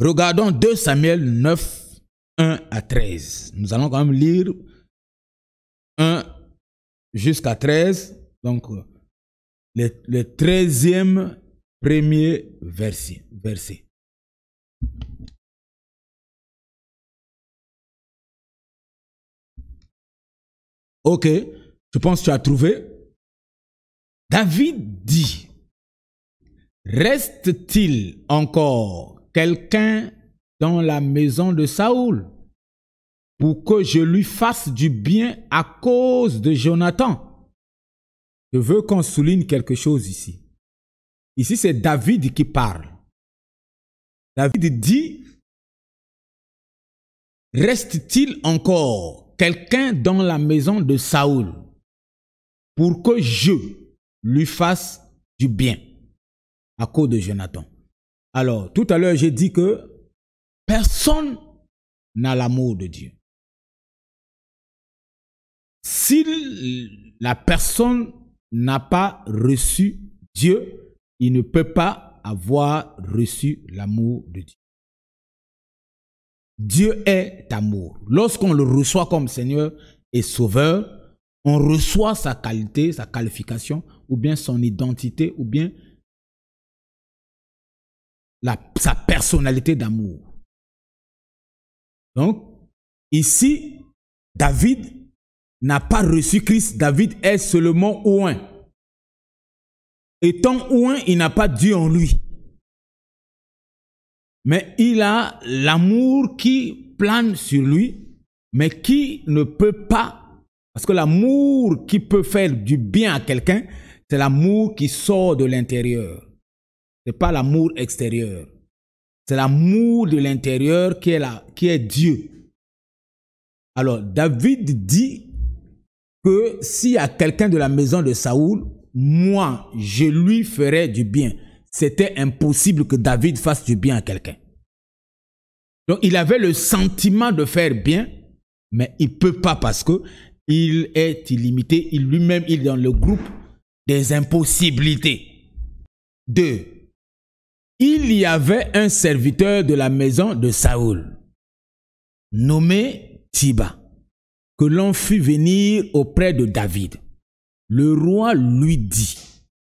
Regardons 2 Samuel 9, 1 à 13. Nous allons quand même lire 1 jusqu'à 13. Donc, le 13e premier verset. Ok, je pense que tu as trouvé. David dit, reste-t-il encore quelqu'un dans la maison de Saoul pour que je lui fasse du bien à cause de Jonathan? Je veux qu'on souligne quelque chose ici. Ici, c'est David qui parle. David dit, reste-t-il encore quelqu'un dans la maison de Saoul pour que je lui fasse du bien à cause de Jonathan? Alors, tout à l'heure, j'ai dit que personne n'a l'amour de Dieu. Si la personne n'a pas reçu Dieu, il ne peut pas avoir reçu l'amour de Dieu. Dieu est amour. Lorsqu'on le reçoit comme Seigneur et Sauveur, on reçoit sa qualité, sa qualification, ou bien son identité, ou bien sa personnalité d'amour. Donc, ici, David n'a pas reçu Christ. David est seulement oint. Étant oint, il n'a pas Dieu en lui. Mais il a l'amour qui plane sur lui, mais qui ne peut pas, parce que l'amour qui peut faire du bien à quelqu'un, c'est l'amour qui sort de l'intérieur. Ce n'est pas l'amour extérieur. C'est l'amour de l'intérieur qui est Dieu. Alors, David dit que s'il y a quelqu'un de la maison de Saoul, moi, je lui ferai du bien. C'était impossible que David fasse du bien à quelqu'un. Donc, il avait le sentiment de faire bien, mais il ne peut pas parce qu'il est illimité. Lui-même, il est dans le groupe des impossibilités. 2. Il y avait un serviteur de la maison de Saoul, nommé Tsiba, que l'on fit venir auprès de David. Le roi lui dit,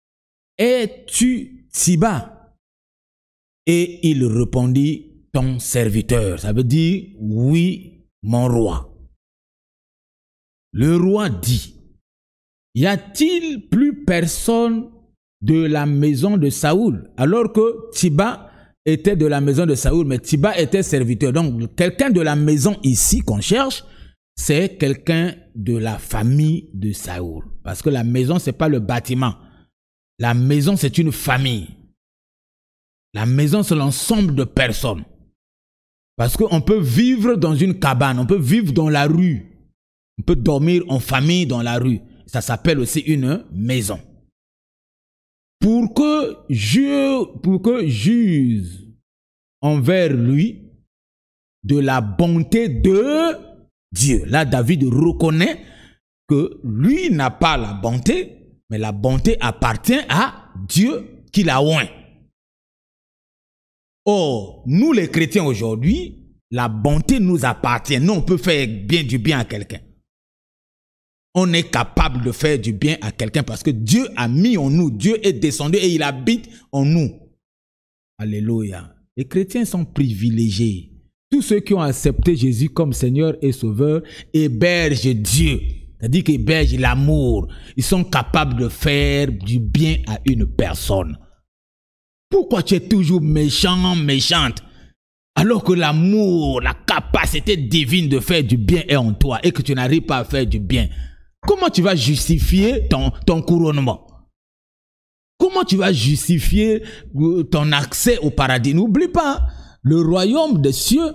« Es-tu Tsiba ?» Et il répondit, « Ton serviteur. » Ça veut dire, « Oui, mon roi. » Le roi dit, « Y a-t-il plus personne de la maison de Saoul? » Alors que Tsiba était de la maison de Saoul, mais Tsiba était serviteur. Donc, quelqu'un de la maison ici qu'on cherche, c'est quelqu'un de la famille de Saoul. Parce que la maison, ce n'est pas le bâtiment. La maison, c'est une famille. La maison, c'est l'ensemble de personnes. Parce qu'on peut vivre dans une cabane, on peut vivre dans la rue. On peut dormir en famille dans la rue. Ça s'appelle aussi une maison. Pour que j'use envers lui de la bonté de Dieu. Là, David reconnaît que lui n'a pas la bonté, mais la bonté appartient à Dieu qui l'a oint. Or, nous les chrétiens aujourd'hui, la bonté nous appartient. Nous, on peut faire du bien à quelqu'un. On est capable de faire du bien à quelqu'un parce que Dieu a mis en nous. Dieu est descendu et il habite en nous. Alléluia. Les chrétiens sont privilégiés. Tous ceux qui ont accepté Jésus comme Seigneur et Sauveur hébergent Dieu. C'est-à-dire qu'ils hébergent l'amour. Ils sont capables de faire du bien à une personne. Pourquoi tu es toujours méchant, méchante, alors que l'amour, la capacité divine de faire du bien est en toi et que tu n'arrives pas à faire du bien? Comment tu vas justifier ton couronnement? Comment tu vas justifier ton accès au paradis? N'oublie pas, le royaume des cieux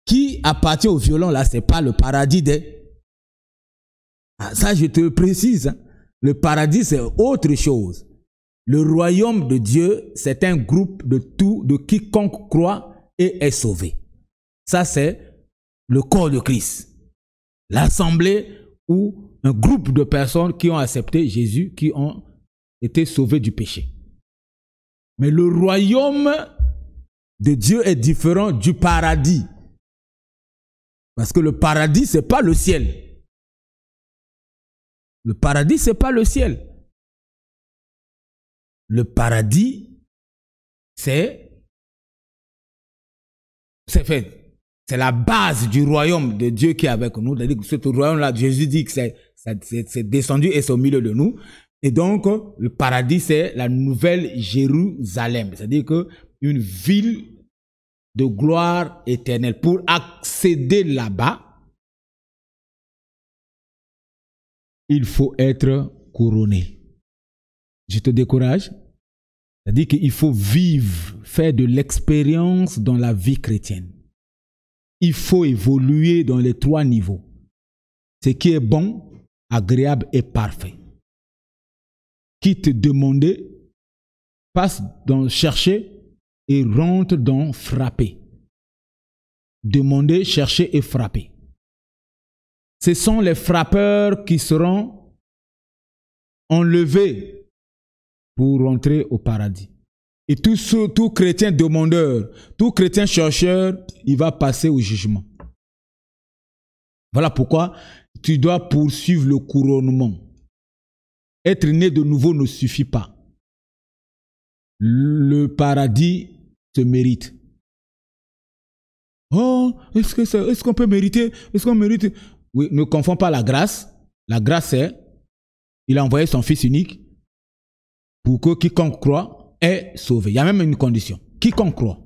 qui appartient aux violents, là, ce n'est pas le paradis des... Ah, ça, je te le précise. Hein. Le paradis, c'est autre chose. Le royaume de Dieu, c'est un groupe de quiconque croit et est sauvé. Ça, c'est le corps de Christ. L'assemblée ou un groupe de personnes qui ont accepté Jésus, qui ont été sauvés du péché. Mais le royaume de Dieu est différent du paradis. Parce que le paradis, ce n'est pas le ciel. Le paradis, ce n'est pas le ciel. Le paradis, c'est la base du royaume de Dieu qui est avec nous. C'est-à-dire que ce royaume-là, Jésus dit que c'est descendu et c'est au milieu de nous. Et donc, le paradis, c'est la nouvelle Jérusalem. C'est-à-dire qu'une ville de gloire éternelle. Pour accéder là-bas, il faut être couronné. Je te décourage. C'est-à-dire qu'il faut vivre, faire de l'expérience dans la vie chrétienne. Il faut évoluer dans les 3 niveaux. Ce qui est bon, agréable et parfait. Quitte demander, passe dans chercher et rentre dans frapper. Demander, chercher et frapper. Ce sont les frappeurs qui seront enlevés pour rentrer au paradis. Et tout chrétien demandeur, tout chrétien chercheur, il va passer au jugement. Voilà pourquoi tu dois poursuivre le couronnement. Être né de nouveau ne suffit pas. Le paradis se mérite. Oh, est-ce qu'on peut mériter? Est-ce qu'on mérite? Oui, ne confonds pas la grâce. La grâce, c'est il a envoyé son Fils unique pour que quiconque croit est sauvé. Il y a même une condition. Quiconque croit.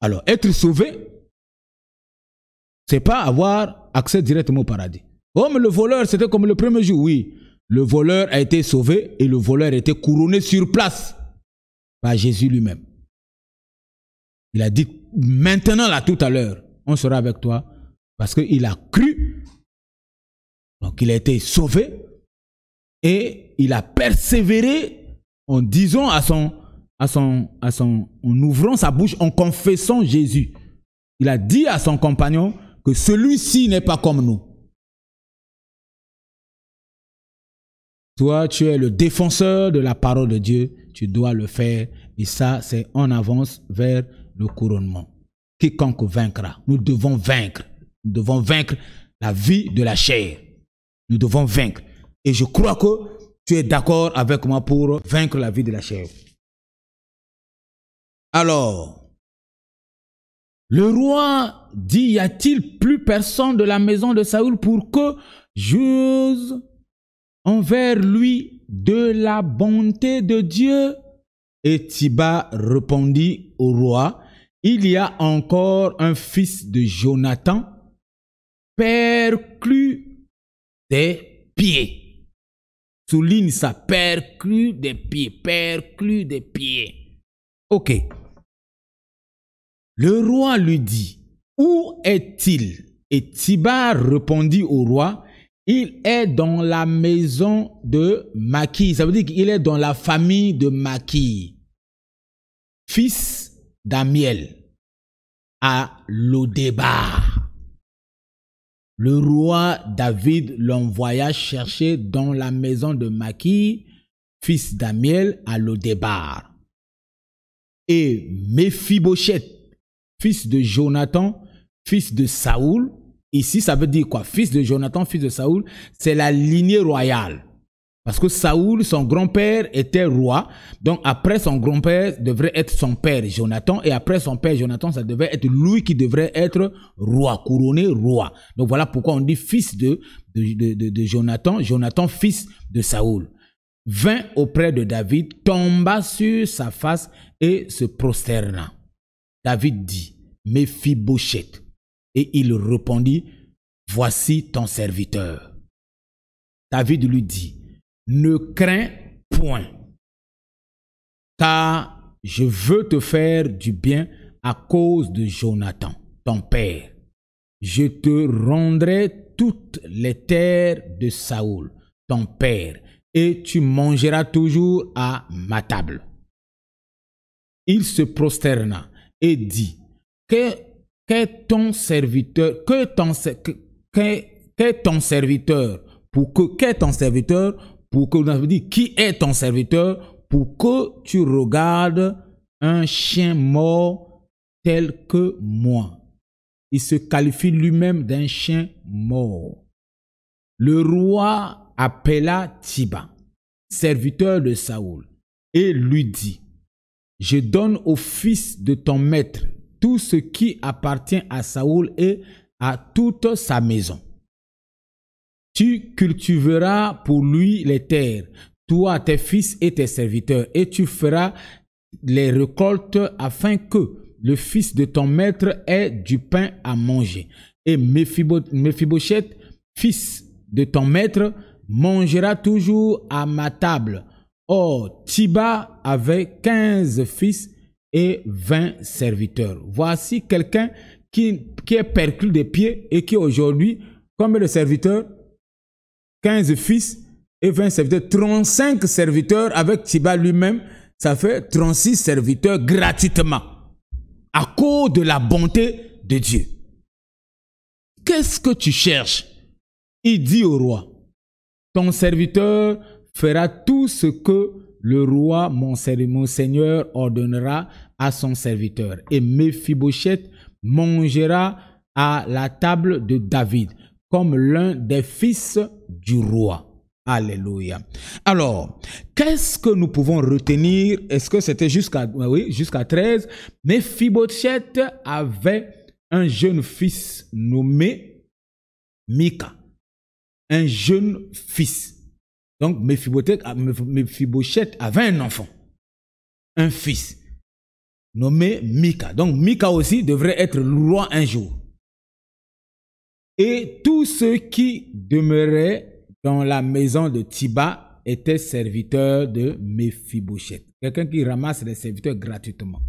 Alors, être sauvé, c'est pas avoir accès directement au paradis. Oh, mais le voleur, c'était comme le premier jour. Oui, le voleur a été sauvé et le voleur a été couronné sur place par Jésus lui-même. Il a dit, maintenant, là, tout à l'heure, on sera avec toi parce qu'il a cru. Donc, il a été sauvé et il a persévéré en disant en ouvrant sa bouche, en confessant Jésus. Il a dit à son compagnon que celui-ci n'est pas comme nous. Toi, tu es le défenseur de la parole de Dieu, tu dois le faire. Et ça, c'est en avance vers le couronnement. Quiconque vaincra, nous devons vaincre. Nous devons vaincre la vie de la chair. Nous devons vaincre. Et je crois que tu es d'accord avec moi pour vaincre la vie de la chair. Alors, le roi dit, y a-t-il plus personne de la maison de Saoul pour que j'use envers lui de la bonté de Dieu? Et Thiba répondit au roi, il y a encore un fils de Jonathan, perclus des pieds. Souligne ça, perclus des pieds, perclus des pieds. Ok. Le roi lui dit, où est-il? Et Thiba répondit au roi, il est dans la maison de Maki. Ça veut dire qu'il est dans la famille de Maki, fils d'Amiel, à Lodébar. Le roi David l'envoya chercher dans la maison de Maki, fils d'Amiel, à Lodébar. Et Méphibosheth, fils de Jonathan, fils de Saoul. Ici, ça veut dire quoi? Fils de Jonathan, fils de Saoul, c'est la lignée royale. Parce que Saoul, son grand-père, était roi. Donc, après son grand-père, devrait être son père, Jonathan. Et après son père, Jonathan, ça devait être lui qui devrait être roi, couronné roi. Donc, voilà pourquoi on dit fils de Jonathan. Jonathan, fils de Saoul. Vint auprès de David, tomba sur sa face et se prosterna. David dit, Méphibosheth. Et il répondit, voici ton serviteur. David lui dit, ne crains point, car je veux te faire du bien à cause de Jonathan, ton père. Je te rendrai toutes les terres de Saoul, ton père, et tu mangeras toujours à ma table. Il se prosterna et dit, qu'est ton serviteur pour que, on a dit, qui est ton serviteur pour que tu regardes un chien mort tel que moi. Il se qualifie lui-même d'un chien mort. Le roi appela Thiba, serviteur de Saoul, et lui dit, « Je donne au fils de ton maître tout ce qui appartient à Saoul et à toute sa maison. Tu cultiveras pour lui les terres, toi, tes fils et tes serviteurs, et tu feras les récoltes afin que le fils de ton maître ait du pain à manger. Et Méphibosheth, fils de ton maître, mangera toujours à ma table. » Or, Thiba avait 15 fils et 20 serviteurs. Voici quelqu'un qui est perclus des pieds et qui aujourd'hui, combien de serviteurs? 15 fils et 20 serviteurs. 35 serviteurs avec Thiba lui-même, ça fait 36 serviteurs gratuitement. À cause de la bonté de Dieu. Qu'est-ce que tu cherches? Il dit au roi, ton serviteur fera tout ce que le roi, mon seigneur, ordonnera à son serviteur. Et Méphibosheth mangera à la table de David, comme l'un des fils du roi. Alléluia. Alors, qu'est-ce que nous pouvons retenir? Est-ce que c'était jusqu'à 13? Méphibosheth avait un jeune fils nommé Mika. Un jeune fils. Donc, Méphibosheth avait un enfant. Un fils. Nommé Mika. Donc, Mika aussi devrait être le roi un jour. Et tous ceux qui demeuraient dans la maison de Thiba étaient serviteurs de Méphibosheth. Quelqu'un qui ramasse les serviteurs gratuitement.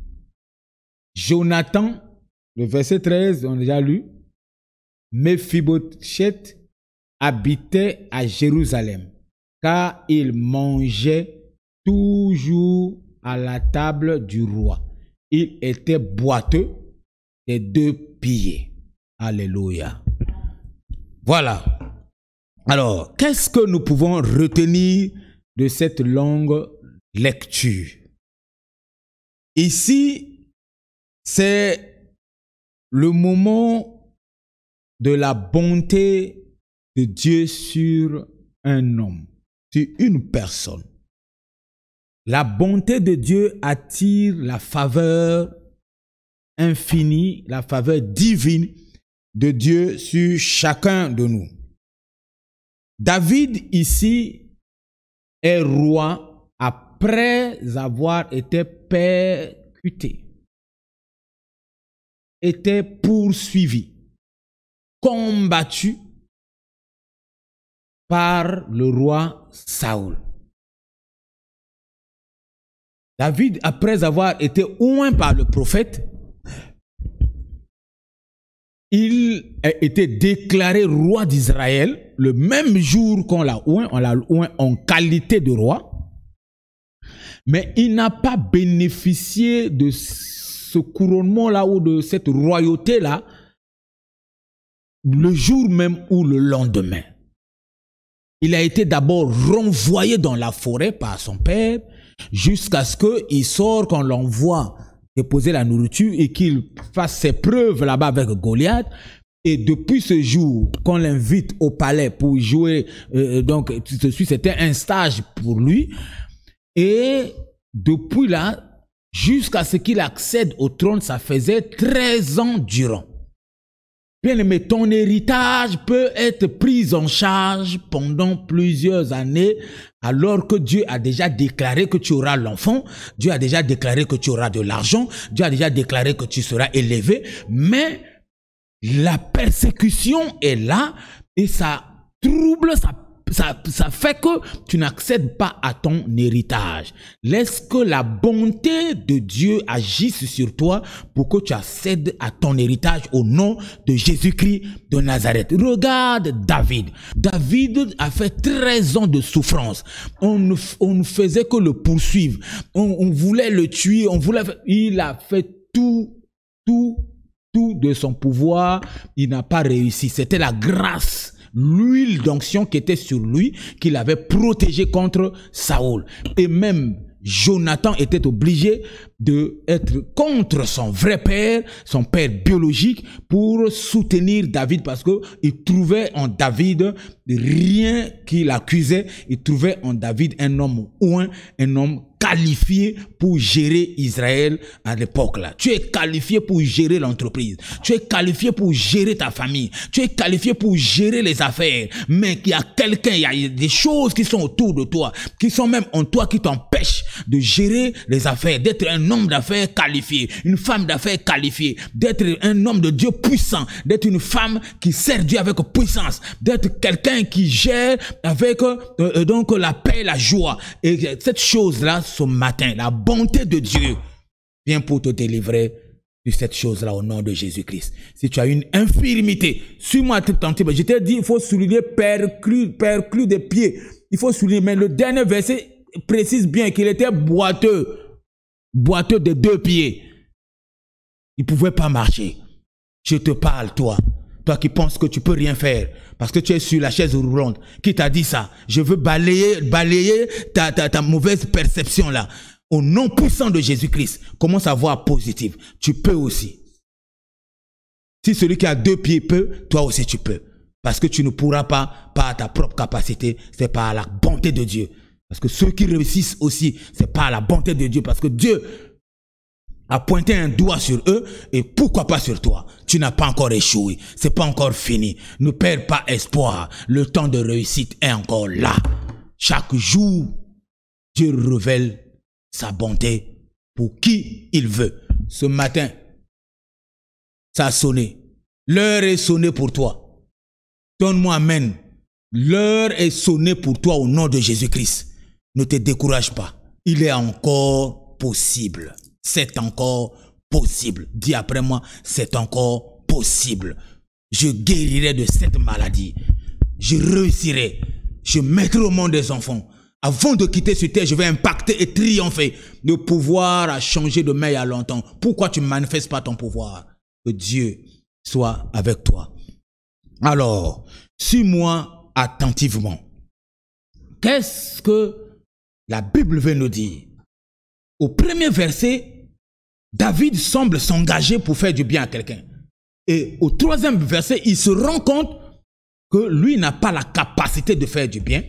Jonathan, le verset 13, on a déjà lu. Méphibosheth habitait à Jérusalem, car il mangeait toujours à la table du roi. Il était boiteux des 2 pieds. Alléluia. Voilà. Alors, qu'est-ce que nous pouvons retenir de cette longue lecture? Ici, c'est le moment de la bonté de Dieu sur un homme, sur une personne. La bonté de Dieu attire la faveur infinie, la faveur divine de Dieu sur chacun de nous. David ici est roi après avoir été persécuté, était poursuivi, combattu par le roi Saoul. David, après avoir été oint par le prophète, il a été déclaré roi d'Israël le même jour qu'on l'a oint en qualité de roi. Mais il n'a pas bénéficié de ce couronnement-là ou de cette royauté-là le jour même ou le lendemain. Il a été d'abord renvoyé dans la forêt par son père jusqu'à ce qu'il sorte, qu'on l'envoie déposer la nourriture et qu'il fasse ses preuves là-bas avec Goliath. Et depuis ce jour, qu'on l'invite au palais pour jouer, donc c'était un stage pour lui. Et depuis là, jusqu'à ce qu'il accède au trône, ça faisait 13 ans durant. Bien-aimé, ton héritage peut être pris en charge pendant plusieurs années alors que Dieu a déjà déclaré que tu auras l'enfant, Dieu a déjà déclaré que tu auras de l'argent, Dieu a déjà déclaré que tu seras élevé, mais la persécution est là et ça trouble, ça fait que tu n'accèdes pas à ton héritage. Laisse que la bonté de Dieu agisse sur toi pour que tu accèdes à ton héritage au nom de Jésus-Christ de Nazareth. Regarde David. David a fait 13 ans de souffrance. On ne faisait que le poursuivre. On voulait le tuer. Il a fait tout de son pouvoir. Il n'a pas réussi. C'était la grâce, l'huile d'onction qui était sur lui, qui l'avait protégé contre Saoul. Et même Jonathan était obligé d'être contre son vrai père, son père biologique, pour soutenir David parce qu'il trouvait en David rien qui l'accusait. Il trouvait en David un homme oint, un homme qualifié pour gérer Israël à l'époque là. Tu es qualifié pour gérer l'entreprise. Tu es qualifié pour gérer ta famille. Tu es qualifié pour gérer les affaires. Mais il y a quelqu'un, il y a des choses qui sont autour de toi, qui sont même en toi, qui t'empêchent de gérer les affaires, d'être un homme d'affaires qualifié, une femme d'affaires qualifiée, d'être un homme de Dieu puissant, d'être une femme qui sert Dieu avec puissance, d'être quelqu'un qui gère avec donc la paix, la joie. Et cette chose-là, ce matin, la bonté de Dieu vient pour te délivrer de cette chose-là au nom de Jésus-Christ. Si tu as une infirmité, suis-moi attentivement. Je t'ai dit, il faut souligner perclus des pieds. Il faut souligner, mais le dernier verset précise bien qu'il était boiteux de 2 pieds. Il ne pouvait pas marcher. Je te parle, toi qui penses que tu peux rien faire parce que tu es sur la chaise roulante. Qui t'a dit ça? Je veux balayer ta mauvaise perception là. Au nom puissant de Jésus-Christ, commence à voir positif. Tu peux aussi. Si celui qui a 2 pieds peut, toi aussi tu peux. Parce que tu ne pourras pas par ta propre capacité, c'est par la bonté de Dieu. Parce que ceux qui réussissent aussi, c'est par la bonté de Dieu. Parce que Dieu a pointé un doigt sur eux et pourquoi pas sur toi. Tu n'as pas encore échoué. C'est pas encore fini. Ne perds pas espoir. Le temps de réussite est encore là. Chaque jour, Dieu révèle sa bonté pour qui il veut. Ce matin, ça a sonné. L'heure est sonnée pour toi. Donne-moi amen. L'heure est sonnée pour toi au nom de Jésus-Christ. Ne te décourage pas. Il est encore possible. C'est encore possible. Dis après moi, c'est encore possible. Je guérirai de cette maladie. Je réussirai. Je mettrai au monde des enfants. Avant de quitter cette terre, je vais impacter et triompher. Le pouvoir a changé de main il y a longtemps. Pourquoi tu ne manifestes pas ton pouvoir? Que Dieu soit avec toi. Alors, suis-moi attentivement. Qu'est-ce que la Bible veut nous dire? Au premier verset, David semble s'engager pour faire du bien à quelqu'un. Et au 3e verset, il se rend compte que lui n'a pas la capacité de faire du bien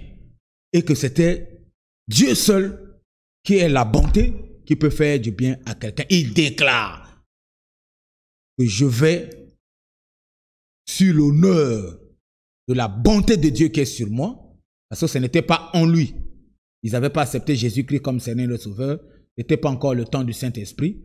et que c'était Dieu seul qui est la bonté qui peut faire du bien à quelqu'un. Il déclare que je vais sur l'honneur de la bonté de Dieu qui est sur moi, parce que ce n'était pas en lui. Ils n'avaient pas accepté Jésus-Christ comme Seigneur et le Sauveur. Ce n'était pas encore le temps du Saint-Esprit.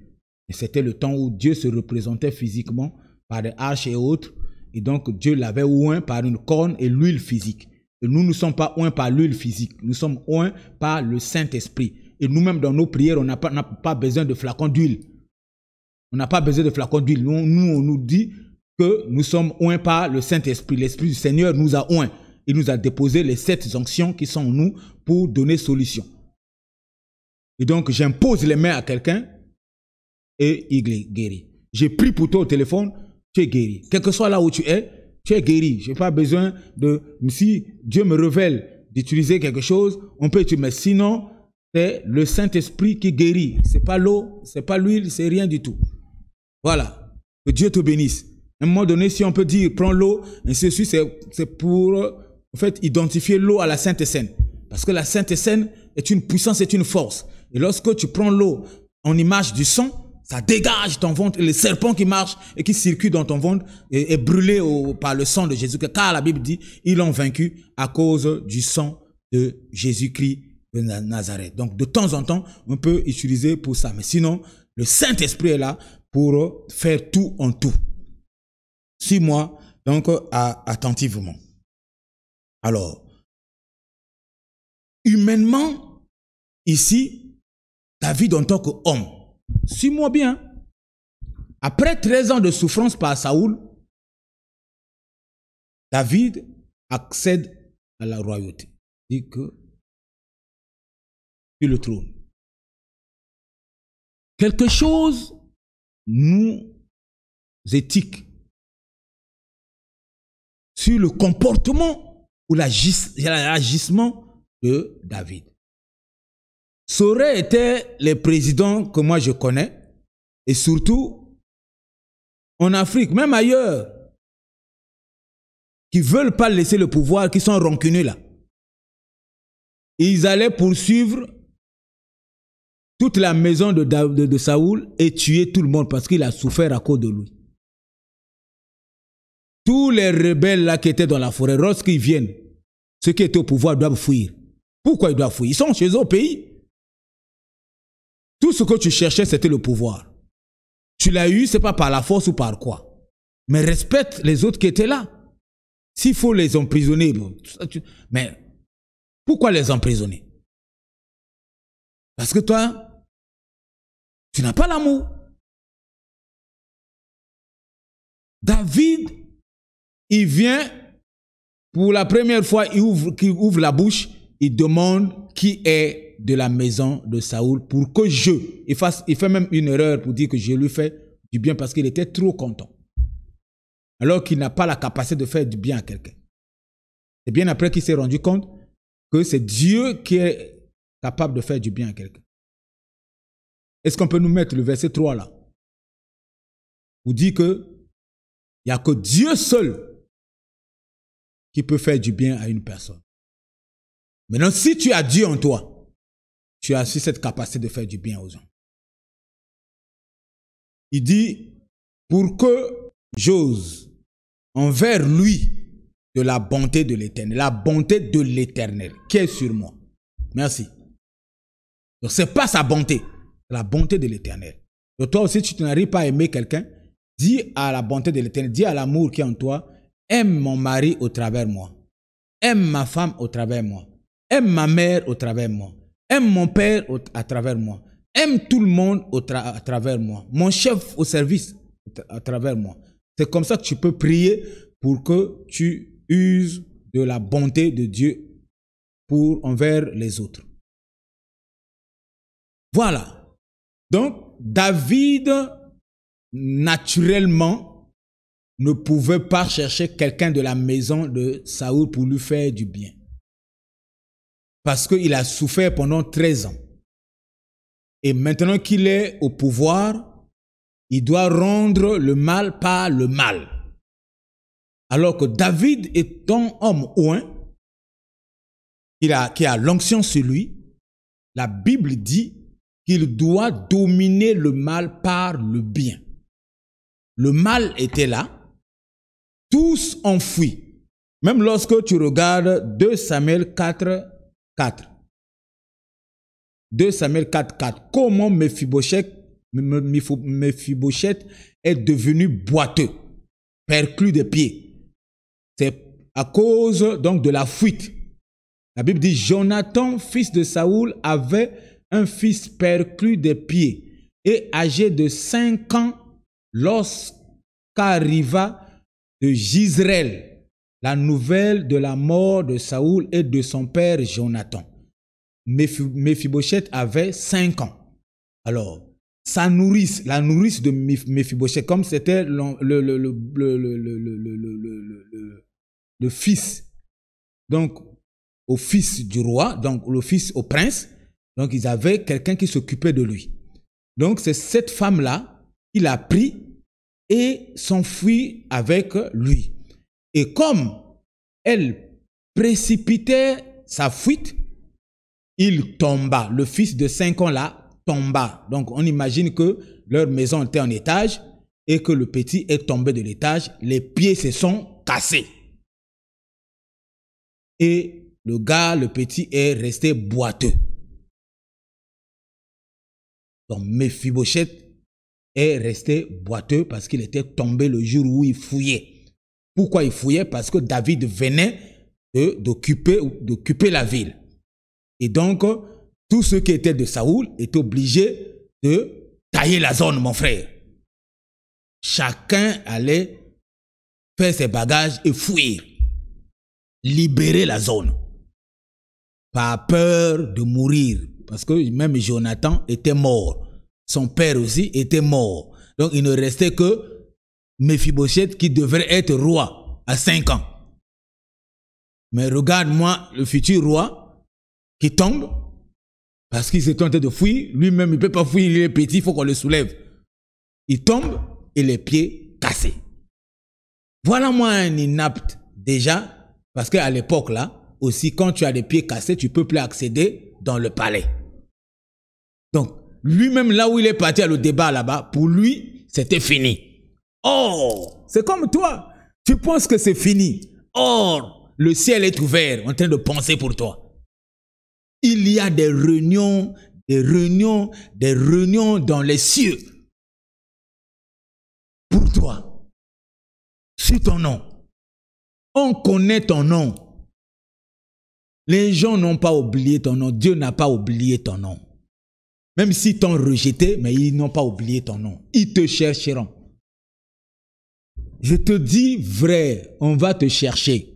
Et c'était le temps où Dieu se représentait physiquement par des arches et autres. Et donc Dieu l'avait oint par une corne et l'huile physique. Et nous ne sommes pas oints par l'huile physique. Nous sommes oints par le Saint-Esprit. Et nous-mêmes dans nos prières, on n'a pas besoin de flacons d'huile. On n'a pas besoin de flacons d'huile. Nous, on nous dit que nous sommes oints par le Saint-Esprit. L'Esprit du Seigneur nous a oints. Il nous a déposé les 7 onctions qui sont en nous pour donner solution. Et donc, j'impose les mains à quelqu'un et il guérit. J'ai pris pour toi au téléphone, tu es guéri. Quel que soit là où tu es guéri. Je n'ai pas besoin de... Si Dieu me révèle d'utiliser quelque chose, on peut utiliser. Mais sinon, c'est le Saint-Esprit qui guérit. Ce n'est pas l'eau, ce n'est pas l'huile, c'est rien du tout. Voilà. Que Dieu te bénisse. À un moment donné, si on peut dire, prends l'eau, ainsi de suite, c'est pour, en fait, identifier l'eau à la Sainte Seine. Parce que la Sainte Seine est une puissance, c'est une force. Et lorsque tu prends l'eau en image du sang, ça dégage ton ventre. Et le serpent qui marche et qui circule dans ton ventre est brûlé par le sang de Jésus-Christ. Car la Bible dit, ils l'ont vaincu à cause du sang de Jésus-Christ de Nazareth. Donc, de temps en temps, on peut utiliser pour ça. Mais sinon, le Saint-Esprit est là pour faire tout en tout. Suis-moi donc attentivement. Alors, humainement, ici, David en tant qu'homme, suis-moi bien. Après 13 ans de souffrance par Saoul, David accède à la royauté. Il dit que sur le trône. Quelque chose nous éthique sur le comportement ou l'agissement de David. ça aurait été les présidents que moi je connais, et surtout en Afrique, même ailleurs, qui ne veulent pas laisser le pouvoir, qui sont rancuneux là. Ils allaient poursuivre toute la maison de Saoul et tuer tout le monde parce qu'il a souffert à cause de lui. Tous les rebelles là qui étaient dans la forêt, lorsqu'ils viennent, ceux qui étaient au pouvoir doivent fuir. Pourquoi ils doivent fuir? Ils sont chez eux au pays. Tout ce que tu cherchais, c'était le pouvoir. Tu l'as eu, ce n'est pas par la force ou par quoi. Mais respecte les autres qui étaient là. S'il faut les emprisonner, mais pourquoi les emprisonner? Parce que toi, tu n'as pas l'amour. David, il vient, pour la première fois, il ouvre la bouche, il demande qui est de la maison de Saoul pour que il fait même une erreur pour dire que je lui fais du bien parce qu'il était trop content. Alors qu'il n'a pas la capacité de faire du bien à quelqu'un. C'est bien après qu'il s'est rendu compte que c'est Dieu qui est capable de faire du bien à quelqu'un. Est-ce qu'on peut nous mettre le verset 3 là? Où dit que il n'y a que Dieu seul qui peut faire du bien à une personne. Maintenant, si tu as Dieu en toi, tu as aussi cette capacité de faire du bien aux gens. Il dit, pour que j'ose envers lui de la bonté de l'Éternel. La bonté de l'Éternel qui est sur moi. Merci. Donc, ce n'est pas sa bonté. C'est la bonté de l'Éternel. Donc, toi aussi, tu n'arrives pas à aimer quelqu'un. Dis à la bonté de l'Éternel, dis à l'amour qui est en toi, aime mon mari au travers de moi. Aime ma femme au travers de moi. Aime ma mère au travers de moi. Aime mon père à travers de moi. Aime tout le monde à travers de moi. Mon chef au service à travers de moi. C'est comme ça que tu peux prier pour que tu uses de la bonté de Dieu envers les autres. Voilà. Donc, David, naturellement, ne pouvait pas chercher quelqu'un de la maison de Saoul pour lui faire du bien. Parce qu'il a souffert pendant 13 ans. Et maintenant qu'il est au pouvoir, il doit rendre le mal par le mal. Alors que David est un homme oint, qui a l'onction sur lui, la Bible dit qu'il doit dominer le mal par le bien. Le mal était là, tous ont fui. Même lorsque tu regardes 2 Samuel 4, 4. 2 Samuel 4, 4. Comment Mephibosheth est devenu boiteux, perclus des pieds. C'est à cause donc de la fuite. La Bible dit, Jonathan, fils de Saoul, avait un fils perclus des pieds et âgé de 5 ans lorsqu'arriva de Jizreel la nouvelle de la mort de Saoul et de son père Jonathan. Mephibosheth avait 5 ans. Alors, sa nourrice, la nourrice de Mephibosheth, comme c'était le fils, donc au fils du roi, donc le fils au prince, donc ils avaient quelqu'un qui s'occupait de lui. Donc c'est cette femme-là, il a pris et s'enfuit avec lui. Et comme elle précipitait sa fuite, il tomba. Le fils de 5 ans là tomba. Donc on imagine que leur maison était en étage et que le petit est tombé de l'étage. Les pieds se sont cassés. Et le gars, le petit, est resté boiteux. Donc Mephibosheth est resté boiteux parce qu'il était tombé le jour où il fouillait. Pourquoi il fouillait? Parce que David venait d'occuper la ville. Et donc, tous ceux qui étaient de Saoul étaient obligés de tailler la zone, mon frère. Chacun allait faire ses bagages et fuir. Libérer la zone. Pas peur de mourir. Parce que même Jonathan était mort. Son père aussi était mort. Donc il ne restait que Mephibosheth qui devrait être roi à 5 ans. Mais regarde-moi le futur roi qui tombe Parce qu'il s'est tenté de fuir. Lui-même, il ne peut pas fuir, il est petit, il faut qu'on le soulève. Il tombe et les pieds cassés. Voilà moi un inapte déjà, parce qu'à l'époque là, aussi quand tu as les pieds cassés, tu ne peux plus accéder dans le palais. Donc, lui-même là où il est parti à le débat là-bas, pour lui, c'était fini. Or, c'est comme toi, tu penses que c'est fini. Or, le ciel est ouvert en train de penser pour toi. Il y a des réunions dans les cieux pour toi, sur ton nom. On connaît ton nom. Les gens n'ont pas oublié ton nom. Dieu n'a pas oublié ton nom. Même s'ils t'ont rejeté, mais ils n'ont pas oublié ton nom. Ils te chercheront. Je te dis vrai, on va te chercher.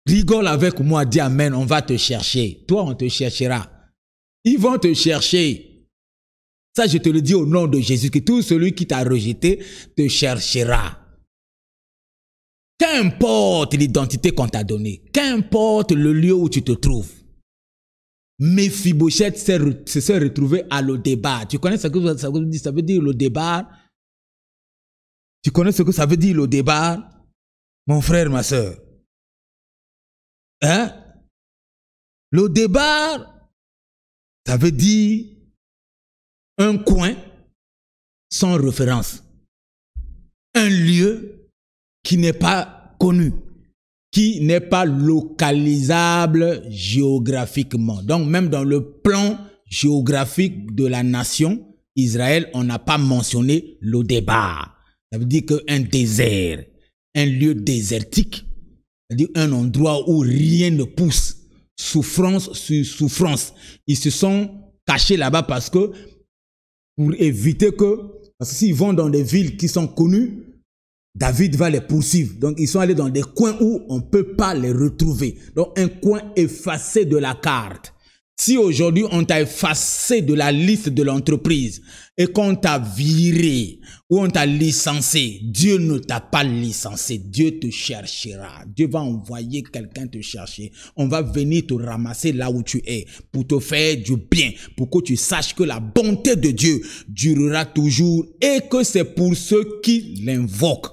Rigole avec moi, dis amen, on va te chercher. Toi, on te cherchera. Ils vont te chercher. Ça, je te le dis au nom de Jésus, que tout celui qui t'a rejeté te cherchera. Qu'importe l'identité qu'on t'a donnée, qu'importe le lieu où tu te trouves, Méphibosheth se s'est retrouvé à Lo-débar. Tu connais ce que ça veut dire? Ça veut dire Lo-débar? Tu connais ce que ça veut dire Lo-débar? Mon frère, ma soeur. Hein? Lo-débar, ça veut dire un coin sans référence. Un lieu qui n'est pas connu, qui n'est pas localisable géographiquement. Donc même dans le plan géographique de la nation Israël, on n'a pas mentionné Lo-débar. Ça veut dire qu'un désert, un lieu désertique, c'est-à-dire un endroit où rien ne pousse, souffrance sur souffrance. Ils se sont cachés là-bas parce que, pour éviter que, parce que s'ils vont dans des villes qui sont connues, David va les poursuivre. Donc, ils sont allés dans des coins où on ne peut pas les retrouver. Donc, un coin effacé de la carte. Si aujourd'hui, on t'a effacé de la liste de l'entreprise et qu'on t'a viré ou on t'a licencié, Dieu ne t'a pas licencié. Dieu te cherchera. Dieu va envoyer quelqu'un te chercher. On va venir te ramasser là où tu es pour te faire du bien, pour que tu saches que la bonté de Dieu durera toujours et que c'est pour ceux qui l'invoquent.